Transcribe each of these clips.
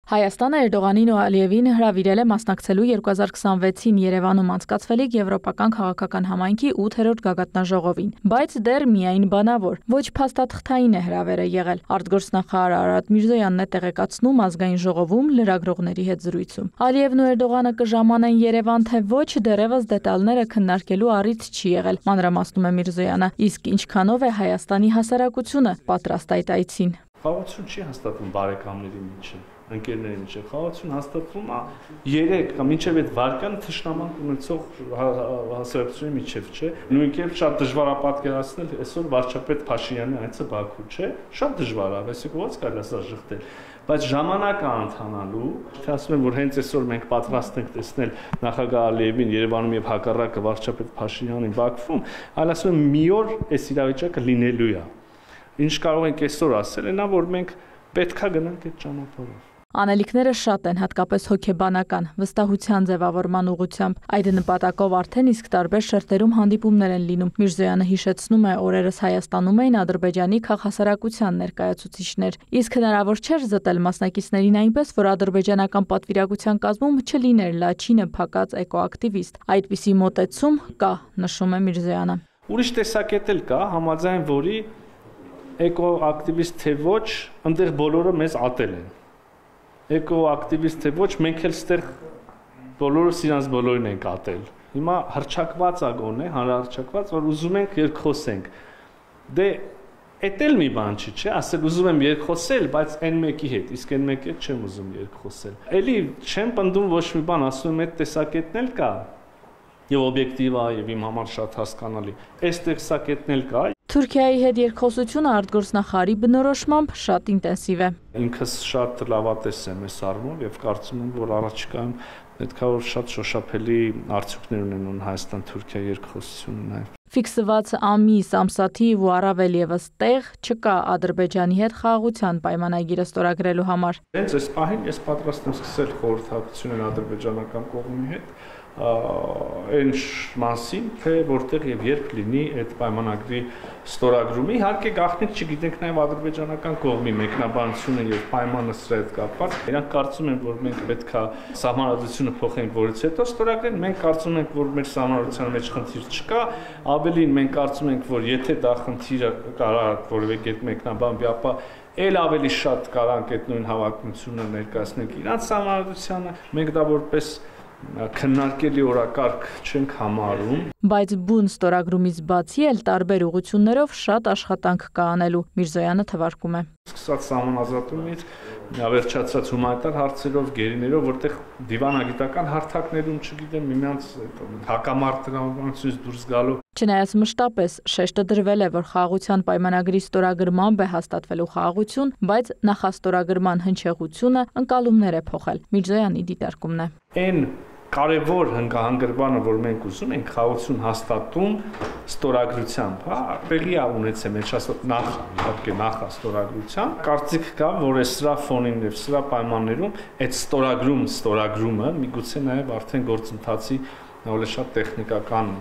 Հայաստանը Էրդողանին ու Ալիևին հրավիրել է մասնակցելու 2026-ին Երևանում անցկացվելիք Եվրոպական քաղաքական համայնքի 8-րդ գագաթնաժողովին, բայց դեռ միայն բանավոր, ոչ փաստաթղթային է հրավերը եղել։ Արտգործնախարար Արարատ Միրզոյանն է տեղեկացնում ազգային ժողովում լրագրողների հետ զրույցում։ Ալիևն ու Էրդողանը կժամանեն Երևան, թե ոչ, դեռևս դետալները քննարկելու առիթ չի եղել, մանրամասնում է Միրզոյանը։ Իսկ ինչքանով է Հայաստանի հասարակությունը պատրաստ այդ այցին։ Խաղաղություն չի հաստատվում բարեկամների միջև, ընկերների միջև, խաղաղություն հաստատվում է 3 կամ մինչև այդ վարկյանը թշնամանք ունեցող հասարակությունների միջև, չէ։ Նույնքերպ շատ դժվար է պատկերացնել այսօր վարչապետ Փաշինյանի այցը Բաքու, չէ։ Շատ դժվար է, այսինքն ո՞նց կարելի է սա շղթել։ Բայց ժամանակ է ընթանալու, թե ասում եմ, որ հենց այսօր մենք պատրաստ ենք տեսնել նախագահ Ալիևին Երևանում եւ հակառակը վարչապետ Փաշինյանին Բաքվում, այլ ասում եմ մի օր այս իրավիճակը լինելու է։ Ինչ կարող ենք այսօր ասել, նա որ մենք պետքա գնանք այդ ճանապարհով։ Անելիքները շատ են, հատկապես հոգեբանական, վստահության ձևավորման ուղղությամբ։ Այդ նպատակով արդեն իսկ տարբեր շերտերում հանդիպումներ են լինում։ Միրզոյանը հիշեցնում է, օրերս Հայաստանում էին Ադրբեջանի քաղաքասարակության ներկայացուցիչներ։ Իսկ հնարավոր չէր զտել մասնակիցներին այնպես, որ ադրբեջանական պատվիրակության կազմում չլիներ լաչինը փակած էկոակտիվիստ։ Այդպիսի մոտեցում կա, նշում է Միրզոյանը։ Ուրիշ տեսակետ էլ կա, համաձայն որի էկոակտիվիստ թե ոչ, այնտեղ բոլորը մեզ ատել են։ Էկոակտիվիստ թե ոչ, մենք էլ ստեղ բոլորս իրանց բոլորին ենք ատել։ Հիմա հռչակված է գոնե, հանրահռչակված, որ ուզում ենք երկխոսենք։ Դե էդ էլ մի բան չի, չէ՞, ասել ուզում եմ երկխոսել, բայց այն մեկի հետ, իսկ այն մեկի հետ չեմ ուզում երկխոսել։ Էլի չեմ պնդում ոչ մի բան, ասում եմ այդ տեսակետն էլ կա։ Եվ օբյեկտիվ է, եւ իմ համար շատ հասկանալի։ Այս տեսակետն էլ կա։ Թուրքիայի հետ երկխոսությունը արտգործնախարարի բնորոշմամբ շատ ինտենսիվ է։ Ինքս շատ լավատես եմ այս առումով եւ կարծում եմ, որ առաջիկայում պետքա որ շատ շոշափելի արդյունքներ ունենան Հայաստան-Թուրքիա երկխոսությունը նաեւ։ Ֆիքսված ամիս, ամսաթիվ ու առավել եւս տեղ չկա Ադրբեջանի հետ խաղաղության պայմանագիրը ստորագրելու համար։ Հենց այս պահին ես պատրաստ եմ սկսել խորհրդակցություն ադրբեջանական կողմի հետ այն մասին, թե որտեղ եւ երբ լինի այդ պայմանագրի ստորագրումը։ Իհարկե գաղտնիք չգիտենք նաեւ ադրբեջանական կողմի մեկնաբանությունը եւ պայմանը սրա հետ կապված։ Իրանք կարծում են, որ մենք պետքա սահմանադրությունը փոխենք, որից հետո ստորագրեն։ Մենք կարծում ենք, որ մեր սահմանադրության մեջ խնդիր չկա, ավելին մենք կարծում ենք, որ եթե դա խնդիրը կարա որևէ կերպ մեկնաբանվի, ապա էլ ավելի շատ կարանք այդ նույն հավակնությունը ներկայացնենք իրանց սահմանադրությանը։ Մենք դա որպես քննարկելի օրակարգ չենք համարում։ Բայց բուն ստորագրումից բացի էլ տարբեր ուղղություններով շատ աշխատանք կա անելու, Միրզոյանը թվարկում է։ Սկսած սահմանազատումից վերջացած հումանիտար հարցերով, գերիներով, որտեղ դիվանագիտական հարթակներում, չգիտեմ, միմյանց հակամարտությունից դուրս գալու։ Չնայած մշտապես շեշտը դրվել է, որ խաղաղության պայմանագրի ստորագրմամբ է հաստատվելու խաղաղություն, բայց նախաստորագրման հնչեղությունը ընկալումներ է փոխել։ Միրզոյանի դիտարկումն է։ Այն կարևոր հանգրվանը, որ մենք ուզում ենք խաղաղություն հաստատում ստորագրությամբ, հա, տեղի է ունեցել մեջ նախ իհարկե ստորագրությամբ, կարծիք կա, որ սրա ֆոնին եւ սրա պայմաններում այդ ստորագրումը միգուցե նաեւ արդեն գործընթացի ավելի շատ տեխնիկական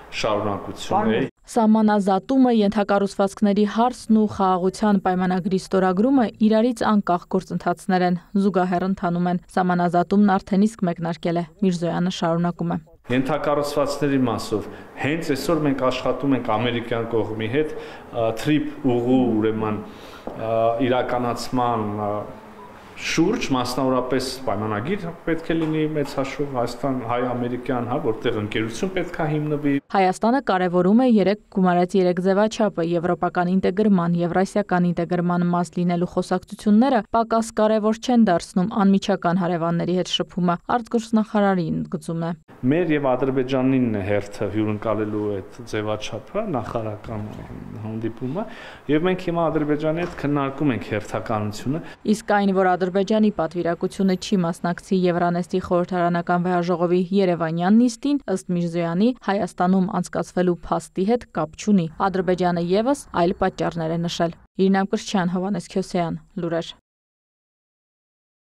շարունակություն է։ Սահմանազատումը, ենթակառուցվածքների հարցն ու խաղաղության պայմանագրի ստորագրումը իրարից անկախ գործընթացներ են, զուգահեռ ընթանում են։ Սահմանազատումն արդեն իսկ մեկնարկել է, Միրզոյանը շարունակում է։ Ենթակառուցվածքների մասով հենց այսօր մենք աշխատում ենք ամերիկյան կողմի հետ թրիփ ուղու ուրեմն իրականացման շուրջ, մասնավորապես պայմանագիր պետք է լինի մեծ հաշվով հայ-ամերիկյան, հա, որտեղ ընկերություն պետք է հիմնվի։ Հայաստանը կարևորում է 3 գումարած 3 ձևաչափը, եվրոպական ինտեգրման, եվրասիական ինտեգրման մաս լինելու խոսակցությունները պակաս կարևոր չեն դարձնում անմիջական հարևանների հետ շփումը, արտգործնախարարի ընդգծում է։ Մեր եւ Ադրբեջանին է հերթը հյուրընկալելու այդ ձևաչափը, նախարարական հանդիպումը, եւ մենք հիմա Ադրբեջանի հետ քննարկում ենք հերթականությունը։ Իսկ այն, որ Ադրբեջանի պատվիրակությունը չի մասնակցի Եվրանեստի խորհրդարանական վեհաժողովի Երևանյան նիստին, ըստ Միրզոյանի, Հայաստանում անցկացվելու փաստի հետ կապ չունի։ Ադրբեջանը եւս այլ պատճառներ է նշել։ Իրինամ Կրչյան, Հովհաննես Քյոսեյան, լուրեր։